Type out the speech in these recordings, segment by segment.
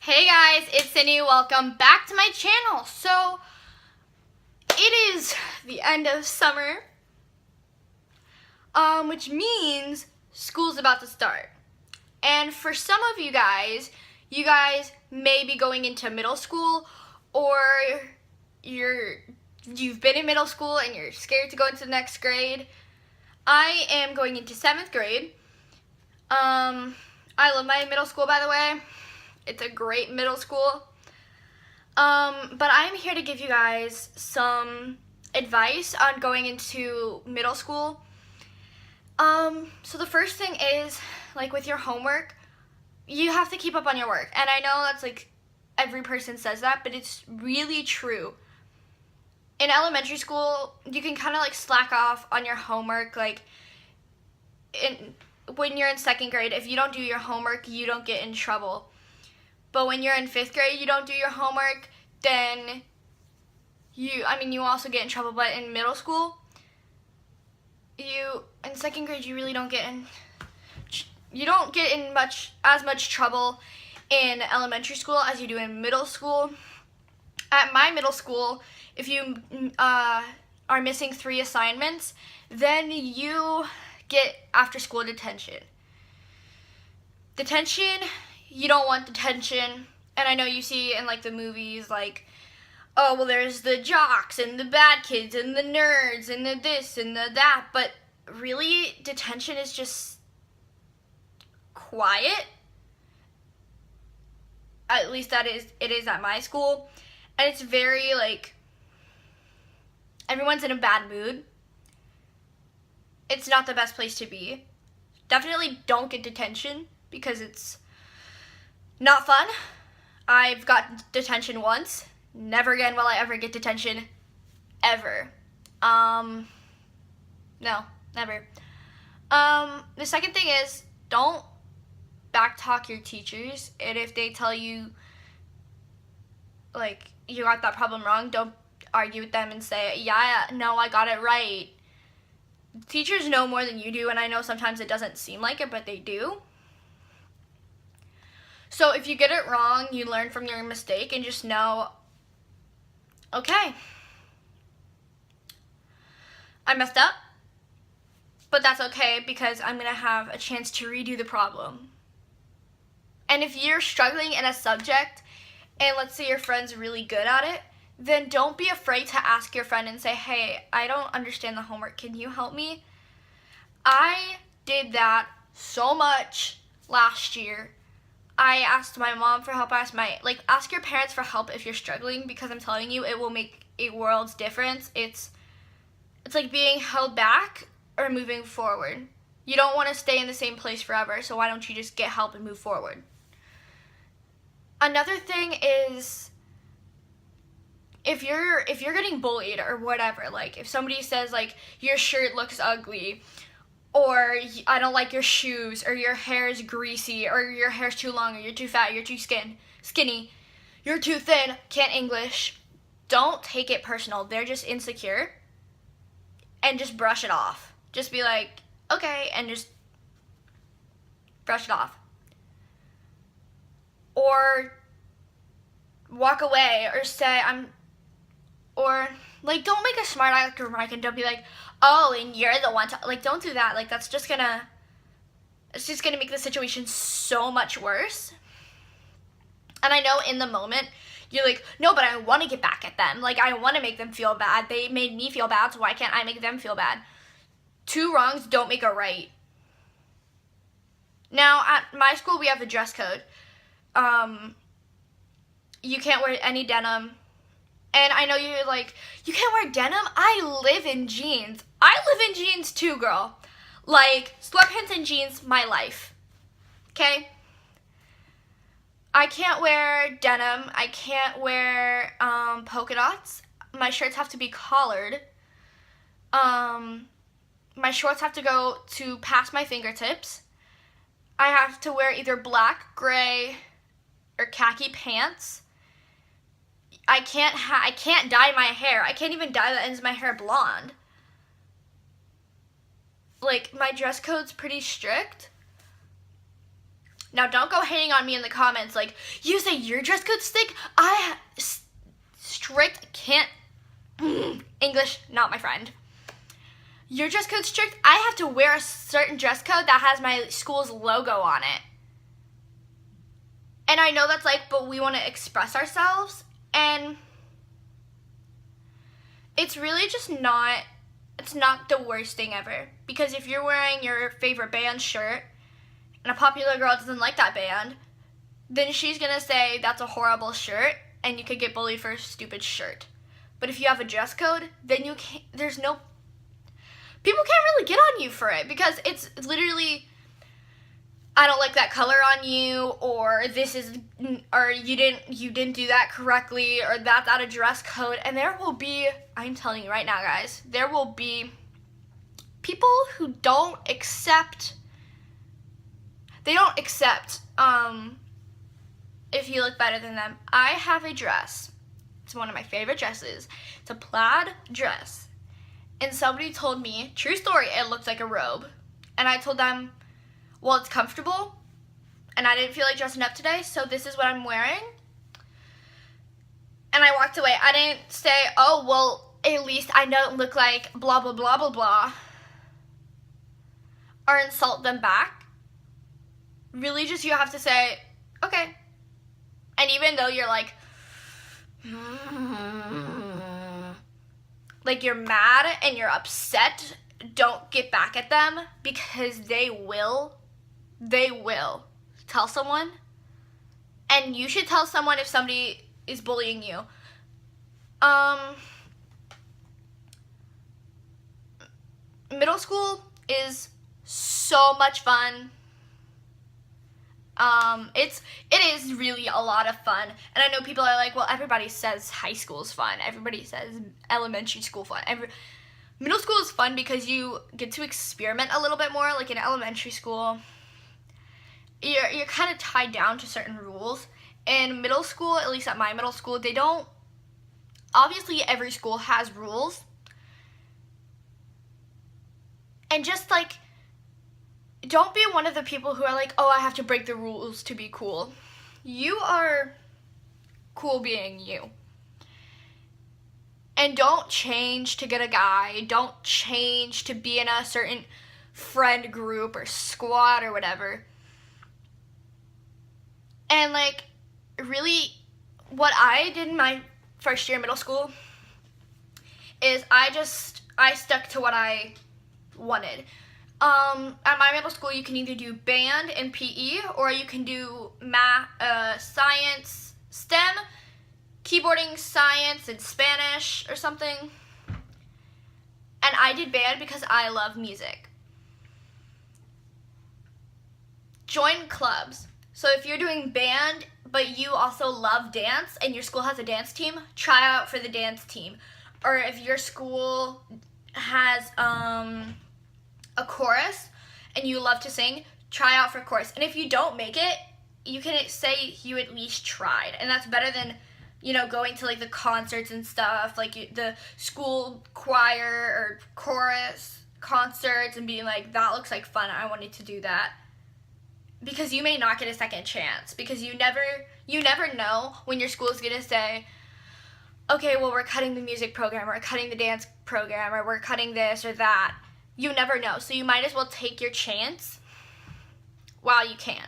Hey guys, it's Cindy. Welcome back to my channel. So, it is the end of summer, which means school's about to start. And for some of you guys may be going into middle school, or you've been in middle school and you're scared to go into the next grade. I am going into 7th grade. I love my middle school, by the way. It's a great middle school. But I'm here to give you guys some advice on going into middle school. So the first thing is, like, with your homework, you have to keep up on your work. And I know that's, like, every person says that, but it's really true. In elementary school, you can kind of, like, slack off on your homework. Like, when you're in 2nd grade, if you don't do your homework, you don't get in trouble. But when you're in 5th grade, you don't do your homework, then you also get in trouble. But in middle school, in 2nd grade, you really don't get in as much trouble in elementary school as you do in middle school. At my middle school, if you are missing 3 assignments, then you get after school detention. You don't want detention. And I know you see in, like, the movies, like, oh, well, there's the jocks and the bad kids and the nerds and the this and the that. But really, detention is just quiet. At least it is at my school. And it's very, like, everyone's in a bad mood. It's not the best place to be. Definitely don't get detention because it's not fun. I've got detention once. Never again will I ever get detention. Ever. No, never. The second thing is, don't backtalk your teachers. And if they tell you, like, you got that problem wrong, don't argue with them and say, yeah, no, I got it right. Teachers know more than you do, and I know sometimes it doesn't seem like it, but they do. So if you get it wrong, you learn from your mistake and just know, okay, I messed up, but that's okay because I'm going to have a chance to redo the problem. And if you're struggling in a subject and let's say your friend's really good at it, then don't be afraid to ask your friend and say, hey, I don't understand the homework. Can you help me? I did that so much last year. I asked my mom for help. Ask your parents for help if you're struggling, because I'm telling you, it will make a world's difference. It's like being held back or moving forward. You don't want to stay in the same place forever, so why don't you just get help and move forward? Another thing is, if you're getting bullied or whatever, like if somebody says, like, your shirt looks ugly, or I don't like your shoes, or your hair is greasy, or your hair's too long, or you're too fat, you're too skinny, you're too thin, can't English, don't take it personal. They're just insecure, and just brush it off. Just be like, okay, and just brush it off. Or walk away, or say, don't make a smart aleck remark and don't be like, oh, and you're the one to, like, don't do that. Like, it's just gonna make the situation so much worse. And I know in the moment, you're like, no, but I want to get back at them. Like, I want to make them feel bad. They made me feel bad, so why can't I make them feel bad? 2 wrongs don't make a right. Now, at my school, we have a dress code. You can't wear any denim. And I know you're like, you can't wear denim? I live in jeans. I live in jeans too, girl. Like, sweatpants and jeans, my life. Okay? I can't wear denim. I can't wear polka dots. My shirts have to be collared. My shorts have to go to past my fingertips. I have to wear either black, gray, or khaki pants. I can't dye my hair. I can't even dye the ends of my hair blonde. Like, my dress code's pretty strict. Now, don't go hating on me in the comments like, you say your dress code strict, can't, English, not my friend. Your dress code strict, I have to wear a certain dress code that has my school's logo on it. And I know that's like, but we want to express ourselves, and it's really just not, it's not the worst thing ever. Because if you're wearing your favorite band shirt, and a popular girl doesn't like that band, then she's gonna say that's a horrible shirt, and you could get bullied for a stupid shirt. But if you have a dress code, then you can't, people can't really get on you for it, because it's literally, I don't like that color on you, or you didn't do that correctly, or that's out of dress code. And there will be, I'm telling you right now, guys, there will be people who don't accept if you look better than them. I have a dress. It's one of my favorite dresses. It's a plaid dress. And somebody told me, true story, it looked like a robe. And I told them, well, it's comfortable, and I didn't feel like dressing up today, so this is what I'm wearing. And I walked away. I didn't say, oh, well, at least I don't look like blah, blah, blah, blah, blah, or insult them back. Really, just you have to say, okay. And even though you're like you're mad and you're upset, don't get back at them, because they will tell someone. And you should tell someone if somebody is bullying you. Middle school is so much fun. It is really a lot of fun. And I know people are like, well, everybody says high school is fun. Everybody says elementary school fun. Middle school is fun because you get to experiment a little bit more. Like in elementary school, you're kind of tied down to certain rules. In middle school, at least at my middle school, they don't, obviously every school has rules. And just like, don't be one of the people who are like, oh, I have to break the rules to be cool. You are cool being you. And don't change to get a guy. Don't change to be in a certain friend group or squad or whatever. And like, really, what I did in my first year of middle school is I stuck to what I wanted. At my middle school, you can either do band and PE, or you can do math, science, STEM, keyboarding, science, and Spanish or something. And I did band because I love music. Join clubs. So if you're doing band, but you also love dance and your school has a dance team, try out for the dance team. Or if your school has a chorus and you love to sing, try out for chorus. And if you don't make it, you can say you at least tried. And that's better than, going to like the concerts and stuff, like the school choir or chorus concerts, and being like, that looks like fun, I wanted to do that. Because you may not get a second chance, because you never know when your school is gonna say, okay, well, we're cutting the music program, or we're cutting the dance program, or we're cutting this or that. You never know, so you might as well take your chance while you can.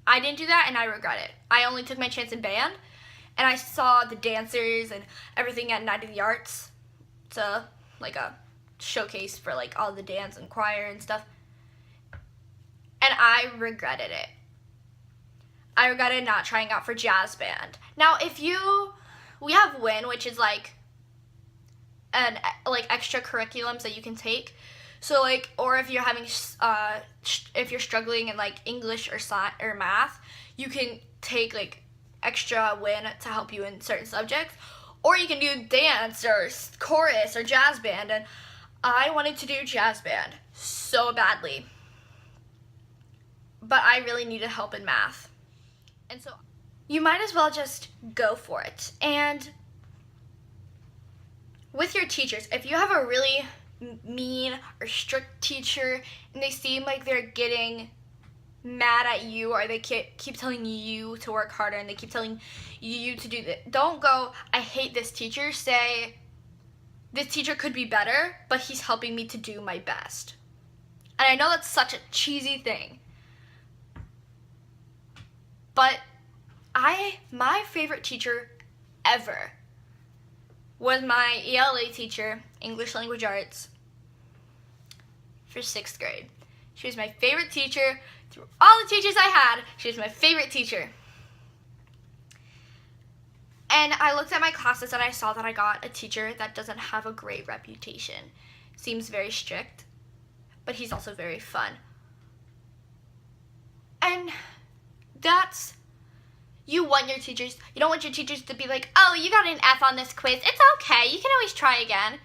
I didn't do that, and I regret it. I only took my chance in band, and I saw the dancers and everything at Night of the Arts. It's like a showcase for like all the dance and choir and stuff. And I regretted it. I regretted not trying out for jazz band. Now, we have WIN, which is like extra curriculums that you can take. So like, or if you're having, if you're struggling in like English or math, you can take like extra WIN to help you in certain subjects. Or you can do dance or chorus or jazz band. And I wanted to do jazz band so badly, but I really needed help in math. And so you might as well just go for it. And with your teachers, if you have a really mean or strict teacher and they seem like they're getting mad at you, or they keep telling you to work harder, and they keep telling you to do that. Don't go, I hate this teacher. Say, this teacher could be better, but he's helping me to do my best. And I know that's such a cheesy thing, but my favorite teacher ever was my ELA teacher, English Language Arts, for 6th grade. She was my favorite teacher. Through all the teachers I had, she was my favorite teacher. And I looked at my classes and I saw that I got a teacher that doesn't have a great reputation. Seems very strict, but he's also very fun. And that's, you want your teachers, you don't want your teachers to be like, oh, you got an F on this quiz. It's okay, you can always try again.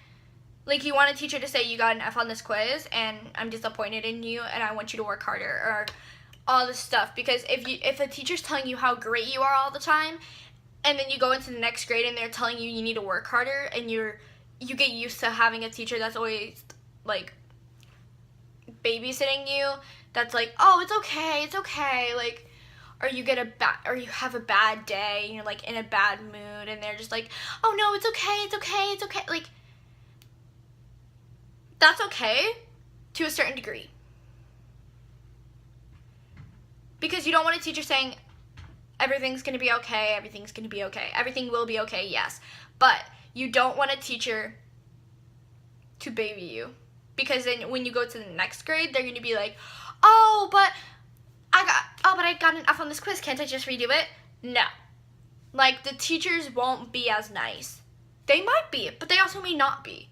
Like, you want a teacher to say, you got an F on this quiz, and I'm disappointed in you, and I want you to work harder, or all this stuff. Because if a teacher's telling you how great you are all the time, and then you go into the next grade and they're telling you need to work harder, and you get used to having a teacher that's always, like, babysitting you, that's like, oh, it's okay, like, or you have a bad day, and you're, like, in a bad mood, and they're just like, oh, no, it's okay, like, that's okay to a certain degree. Because you don't want a teacher saying, everything's going to be okay, everything will be okay, yes. But you don't want a teacher to baby you. Because then when you go to the next grade, they're going to be like, oh, but I got an F on this quiz, can't I just redo it? No. Like, the teachers won't be as nice. They might be, but they also may not be.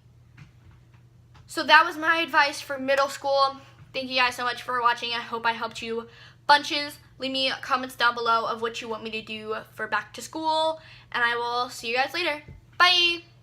So that was my advice for middle school. Thank you guys so much for watching. I hope I helped you bunches. Leave me comments down below of what you want me to do for back to school. And I will see you guys later. Bye!